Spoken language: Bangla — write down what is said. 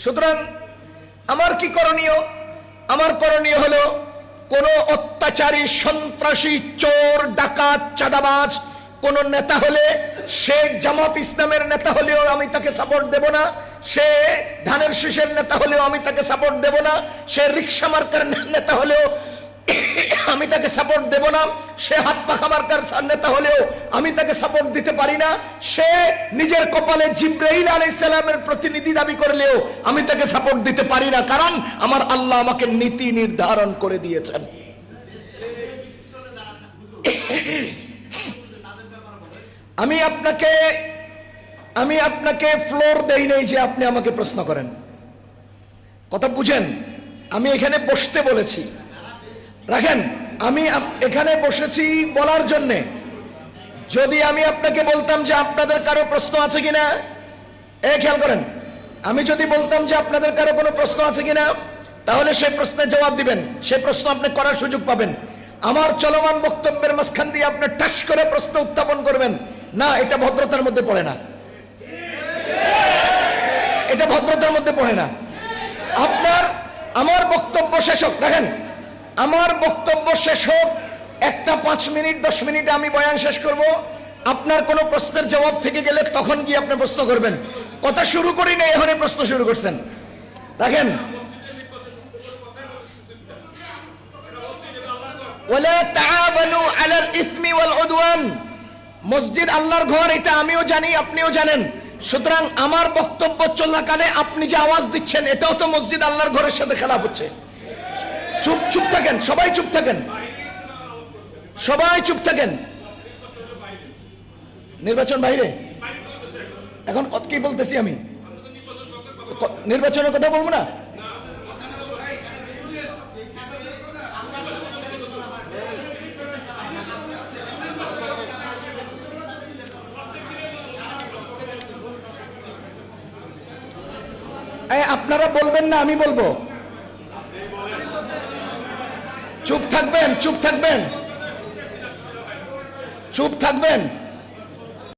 সুতরাং আমার কি করণীয়? আমার করণীয় হলো কোন অত্যাচারী, সন্ত্রাসী, চোর, ডাকাত, চাঁদাবাজ কোন নেতা হলে, সে জামাত ইসলামের নেতা হলেও আমি তাকে সাপোর্ট দেব না, সে ধানের শীষের নেতা হলেও আমি তাকে সাপোর্ট দেব না, সে রিক্সা মার্কার নেতা হলেও আমি তাকে সাপোর্ট দেব না, সে হাত পাখা মার্কার নেতা হলেও আমি তাকে সাপোর্ট দিতে পারি না, সে নিজের কপালে জিবরাইল আলাইহিস সালামের প্রতিনিধি দাবি করলেও আমি তাকে সাপোর্ট দিতে পারি না। কারণ আমার আল্লাহ আমাকে নীতি নির্ধারণ করে দিয়েছেন। আমি আপনাকে ফ্লোর দেই নাই যে আপনি আমাকে প্রশ্ন করেন। কথা বুঝেন? আমি এখানে বসতে বলেছি। রাখেন, আমি এখানে বসেছি বলার জন্যে। যদি আমি আপনাকে বলতাম যে আপনাদের কারো প্রশ্ন আছে কিনা, খেয়াল করেন, আমি যদি বলতাম যে আপনাদের কারো কোনো প্রশ্ন আছে কিনা, তাহলে সেই প্রশ্নের জবাব দিবেন, সেই প্রশ্ন আপনি করার সুযোগ পাবেন। আমার চলমান বক্তব্যের মাঝখান দিয়ে আপনি ঠাস করে প্রশ্ন উত্থাপন করবেন না, এটা ভদ্রতার মধ্যে পড়ে না, এটা ভদ্রতার মধ্যে পড়ে না। আমার বক্তব্য শেষ হোক, দেখেন, আমার বক্তব্য শেষ হোক, একটা 5 মিনিট 10 মিনিটে আমি বয়ান শেষ করব। আপনার কোনো প্রশ্নের জবাব থেকে গেলে তখন গিয়ে আপনি প্রশ্ন করবেন। কথা শুরু করি না, এখনই প্রশ্ন শুরু করছেন। দেখেন, ওয়ালা তাআওয়ানু আলাল ইসমি ওয়াল উদওয়ান, মসজিদ আল্লাহর ঘর, এটা আমিও জানি, আপনিও জানেন। সুতরাং আমার বক্তব্য চলাকালে আপনি যে আওয়াজ দিচ্ছেন, এটাও তো মসজিদ আল্লাহর ঘরের সাথে খেলাফ হচ্ছে। চুপ থাকেন, সবাই চুপ থাকেন, সবাই চুপ থাকেন। নির্বাচন বাইরে, এখন কি বলতেছি আমি? নির্বাচনের কথা বলবো না? আপনারা বলবেন না, আমি বলবো? চুপ থাকবেন, চুপ থাকবেন, চুপ থাকবেন।